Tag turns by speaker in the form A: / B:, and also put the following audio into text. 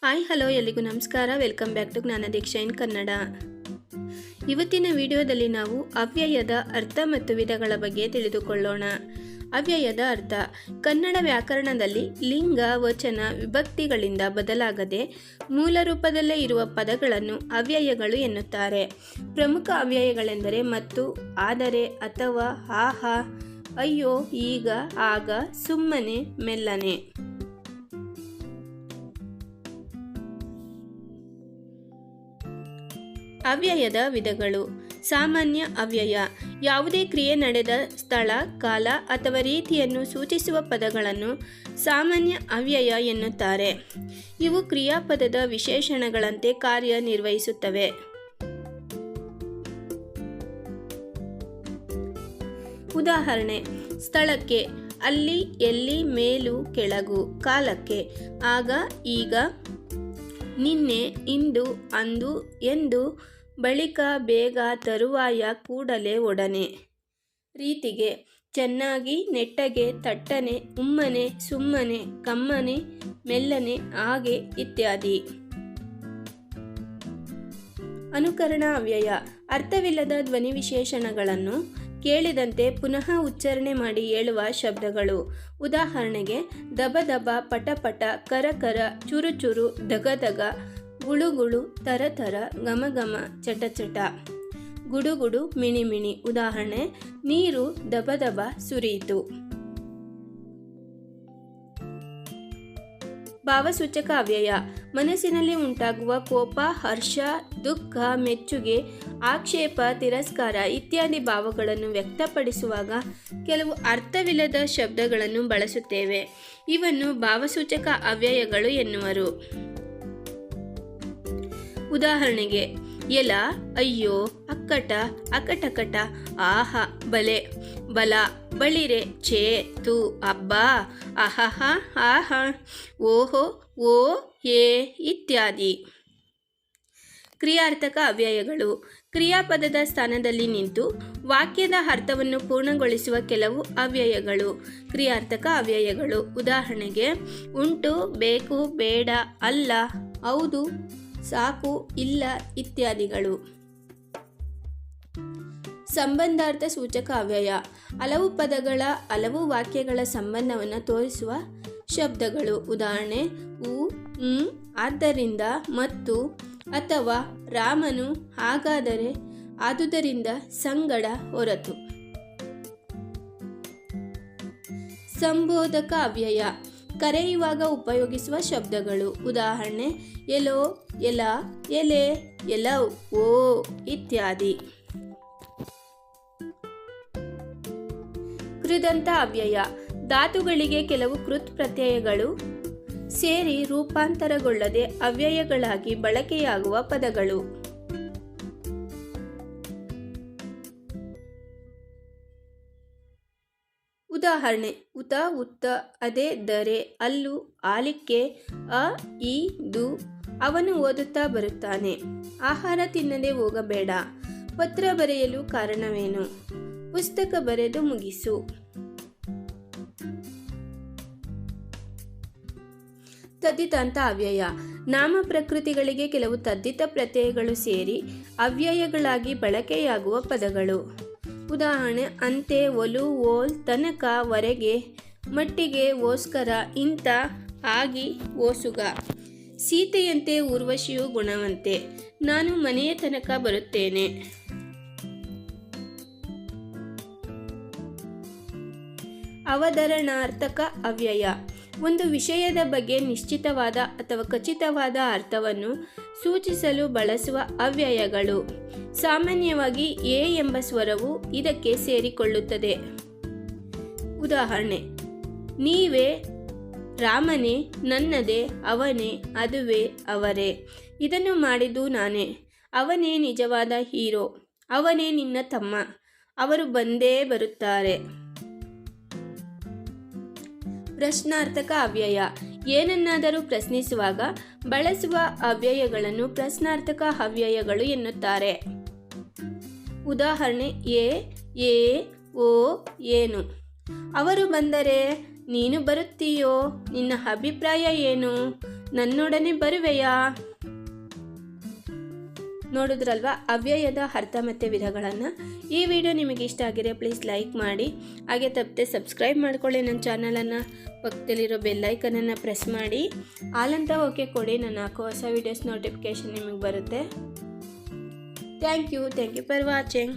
A: Hi hello ಎಲ್ಲಿಗೂ ನಮಸ್ಕಾರ. Welcome back to ಜ್ಞಾನದೀಕ್ಷಾ ಇನ್ ಕನ್ನಡ. ಇವತ್ತಿನ ವಿಡಿಯೋದಲ್ಲಿ ನಾವು ಅವ್ಯಯದ ಅರ್ಥ ಮತ್ತು ವಿಧಗಳ ಬಗ್ಗೆ ತಿಳಿದುಕೊಳ್ಳೋಣ. ಅವ್ಯಯದ ಅರ್ಥ: ಕನ್ನಡ ವ್ಯಾಕರಣದಲ್ಲಿ ಲಿಂಗ, ವಚನ, ವಿಭಕ್ತಿಗಳಿಂದ ಬದಲಾಗದೆ ಮೂಲ ರೂಪದಲ್ಲೇ ಇರುವ ಪದಗಳನ್ನು ಅವ್ಯಯಗಳು ಎನ್ನುತ್ತಾರೆ. ಪ್ರಮುಖ ಅವ್ಯಯಗಳೆಂದರೆ ಮತ್ತು, ಆದರೆ, ಅಥವಾ, ಆಹಾ, ಅಯ್ಯೋ, ಈಗ, ಆಗ, ಸುಮ್ಮನೆ, ಮೆಲ್ಲನೆ. ಅವ್ಯಯದ ವಿಧಗಳು: ಸಾಮಾನ್ಯ ಅವ್ಯಯ: ಯಾವುದೇ ಕ್ರಿಯೆ ನಡೆದ ಸ್ಥಳ, ಕಾಲ ಅಥವಾ ರೀತಿಯನ್ನು ಸೂಚಿಸುವ ಪದಗಳನ್ನು ಸಾಮಾನ್ಯ ಅವ್ಯಯ ಎನ್ನುತ್ತಾರೆ. ಇವು ಕ್ರಿಯಾಪದದ ವಿಶೇಷಣಗಳಂತೆ ಕಾರ್ಯನಿರ್ವಹಿಸುತ್ತವೆ. ಉದಾಹರಣೆ: ಸ್ಥಳಕ್ಕೆ ಅಲ್ಲಿ, ಎಲ್ಲಿ, ಮೇಲು, ಕೆಳಗು. ಕಾಲಕ್ಕೆ ಆಗ, ಈಗ, ನಿನ್ನೆ, ಇಂದು, ಅಂದು, ಎಂದು, ಬಳಿಕ, ಬೇಗ, ತರುವಾಯ, ಕೂಡಲೇ, ಒಡನೆ. ರೀತಿಗೆ ಚೆನ್ನಾಗಿ, ನೆಟ್ಟಗೆ, ತಟ್ಟನೆ, ಉಮ್ಮನೆ, ಸುಮ್ಮನೆ, ಕಮ್ಮನೆ, ಮೆಲ್ಲನೆ, ಹಾಗೆ ಇತ್ಯಾದಿ. ಅನುಕರಣ ಅವ್ಯಯ: ಅರ್ಥವಿಲ್ಲದ ಧ್ವನಿ ವಿಶೇಷಣಗಳನ್ನು ಕೇಳಿದಂತೆ ಪುನಃ ಉಚ್ಚಾರಣೆ ಮಾಡಿ ಹೇಳುವ ಶಬ್ದಗಳು. ಉದಾಹರಣೆಗೆ ದಬ ದಬ, ಪಟ ಪಟ, ಕರ ಕರ, ಚುರು ಚುರು, ದಗ ದಗ, ಗುಳು ಗುಳು, ತರ ತರ, ಘಮ ಘಮ, ಚಟ ಚಟ. ಗುಡು ಗುಡು, ಮಿಣಿ ಮಿಣಿ. ಉದಾಹರಣೆ: ನೀರು ದಬ ದಬ ಸುರಿಯಿತು. ಭಾವಸೂಚಕ ಅವ್ಯಯ: ಮನಸ್ಸಿನಲ್ಲಿ ಉಂಟಾಗುವ ಕೋಪ, ಹರ್ಷ, ದುಃಖ, ಮೆಚ್ಚುಗೆ, ಆಕ್ಷೇಪ, ತಿರಸ್ಕಾರ ಇತ್ಯಾದಿ ಭಾವಗಳನ್ನು ವ್ಯಕ್ತಪಡಿಸುವಾಗ ಕೆಲವು ಅರ್ಥವಿಲ್ಲದ ಶಬ್ದಗಳನ್ನು ಬಳಸುತ್ತೇವೆ. ಇವನ್ನು ಭಾವಸೂಚಕ ಅವ್ಯಯಗಳು ಎನ್ನುವರು. ಉದಾಹರಣೆಗೆ ಎಲ, ಅಯ್ಯೋ, ಅಕ್ಕಟ, ಅಕಟಕಟ, ಆಹ, ಬಲೆ, ಬಲ, ಬಳಿರೆ, ಛೇ, ತು, ಅಬ್ಬಾ, ಅಹಹ, ಆಹ, ಓಹೋ, ಓ, ಏ ಇತ್ಯಾದಿ. ಕ್ರಿಯಾರ್ಥಕ ಅವ್ಯಯಗಳು: ಕ್ರಿಯಾಪದದ ಸ್ಥಾನದಲ್ಲಿ ನಿಂತು ವಾಕ್ಯದ ಅರ್ಥವನ್ನು ಪೂರ್ಣಗೊಳಿಸುವ ಕೆಲವು ಅವ್ಯಯಗಳು ಕ್ರಿಯಾರ್ಥಕ ಅವ್ಯಯಗಳು. ಉದಾಹರಣೆಗೆ ಉಂಟು, ಬೇಕು, ಬೇಡ, ಅಲ್ಲ, ಹೌದು, ಸಾಕು, ಇಲ್ಲ ಇತ್ಯಾದಿಗಳು. ಸಂಬಂಧಾರ್ಥ ಸೂಚಕ ಅವ್ಯಯ: ಹಲವು ಪದಗಳ, ಹಲವು ವಾಕ್ಯಗಳ ಸಂಬಂಧವನ್ನು ತೋರಿಸುವ ಶಬ್ದಗಳು. ಉದಾಹರಣೆ: ಉ, ಆದ್ದರಿಂದ, ಮತ್ತು, ಅಥವಾ, ರಾಮನು, ಹಾಗಾದರೆ, ಆದುದರಿಂದ, ಸಂಗಡ, ಹೊರತು. ಸಂಬೋಧಕ ಅವ್ಯಯ: ಕರೆಯುವಾಗ ಉಪಯೋಗಿಸುವ ಶಬ್ದಗಳು. ಉದಾಹರಣೆ: ಎಲೋ, ಎಲ, ಎಲೆ, ಎಲವ್, ಓ ಇತ್ಯಾದಿ. ಕೃದಂತ ಅವ್ಯಯ: ಧಾತುಗಳಿಗೆ ಕೆಲವು ಕೃತ್ ಪ್ರತ್ಯಯಗಳು ಸೇರಿ ರೂಪಾಂತರಗೊಳ್ಳದೆ ಅವ್ಯಯಗಳಾಗಿ ಬಳಕೆಯಾಗುವ ಪದಗಳು. ಉದಾಹರಣೆ: ಉತ, ಉತ್ತ, ಅದೆ, ದರೆ, ಅಲ್ಲು, ಆಲಿಕ್ಕೆ, ಅ, ಈ, ದು. ಅವನು ಓದುತ್ತಾ ಬರುತ್ತಾನೆ. ಆಹಾರ ತಿನ್ನದೆ ಹೋಗಬೇಡ. ಪತ್ರ ಬರೆಯಲು ಕಾರಣವೇನು? ಪುಸ್ತಕ ಬರೆದು ಮುಗಿಸು. ತದ್ದಿತಾಂತ ಅವ್ಯಯ: ನಾಮ ಪ್ರಕೃತಿಗಳಿಗೆ ಕೆಲವು ತದ್ದಿತ ಪ್ರತ್ಯಯಗಳು ಸೇರಿ ಅವ್ಯಯಗಳಾಗಿ ಬಳಕೆಯಾಗುವ ಪದಗಳು. ಉದಾಹರಣೆ: ಅಂತೆ, ಒಲು, ಓಲ್, ತನಕ, ವರೆಗೆ, ಮಟ್ಟಿಗೆ, ಓಸ್ಕರ, ಇಂಥ, ಆಗಿ, ಓಸುಗ. ಸೀತೆಯಂತೆ ಊರ್ವಶಿಯು ಗುಣವಂತೆ. ನಾನು ಮನೆಯ ತನಕ ಬರುತ್ತೇನೆ. ಅವತರಣಾರ್ಥಕ ಅವ್ಯಯ: ಒಂದು ವಿಷಯದ ಬಗ್ಗೆ ನಿಶ್ಚಿತವಾದ ಅಥವಾ ಖಚಿತವಾದ ಅರ್ಥವನ್ನು ಸೂಚಿಸಲು ಬಳಸುವ ಅವ್ಯಯಗಳು. ಸಾಮಾನ್ಯವಾಗಿ ಎ ಎಂಬ ಸ್ವರವು ಇದಕ್ಕೆ ಸೇರಿಕೊಳ್ಳುತ್ತದೆ. ಉದಾಹರಣೆ: ನೀವೇ, ರಾಮನೇ, ನನ್ನದೇ, ಅವನೇ, ಅದುವೇ, ಅವರೇ. ಇದನ್ನು ಮಾಡಿದ್ದು ನಾನೇ. ಅವನೇ ನಿಜವಾದ ಹೀರೋ. ಅವನೇ ನಿನ್ನ ತಮ್ಮ. ಅವರು ಬಂದೇ ಬರುತ್ತಾರೆ. ಪ್ರಶ್ನಾರ್ಥಕ ಅವ್ಯಯ: ಏನನ್ನಾದರೂ ಪ್ರಶ್ನಿಸುವಾಗ ಬಳಸುವ ಅವ್ಯಯಗಳನ್ನು ಪ್ರಶ್ನಾರ್ಥಕ ಅವ್ಯಯಗಳು ಎನ್ನುತ್ತಾರೆ. ಉದಾಹರಣೆ: ಏ, ಓ, ಏನು. ಅವರು ಬಂದರೆ ನೀನು ಬರುತ್ತೀಯೋ? ನಿನ್ನ ಅಭಿಪ್ರಾಯ ಏನು? ನನ್ನೊಡನೆ ಬರುವೆಯಾ? ನೋಡಿದ್ರಲ್ವಾ ಅವ್ಯಯದ ಅರ್ಥ ಮತ್ತು ವಿಧಗಳನ್ನು. ಈ ವಿಡಿಯೋ ನಿಮಗೆ ಇಷ್ಟ ಆಗಿದ್ರೆ ಪ್ಲೀಸ್ ಲೈಕ್ ಮಾಡಿ, ಹಾಗೆ ತಪ್ಪದೆ ಸಬ್ಸ್ಕ್ರೈಬ್ ಮಾಡ್ಕೊಳ್ಳಿ ನನ್ನ ಚಾನಲನ್ನು. ಪಕ್ಕದಲ್ಲಿರೋ ಬೆಲ್ಲೈಕನನ್ನು ಪ್ರೆಸ್ ಮಾಡಿ ಆಲ್ ಅಂತ ಓಕೆ ಕೊಡಿ. ನಾನು ಹಾಕೋ ಹೊಸ ವೀಡಿಯೋಸ್ ನೋಟಿಫಿಕೇಷನ್ ನಿಮಗೆ ಬರುತ್ತೆ. Thank you for watching.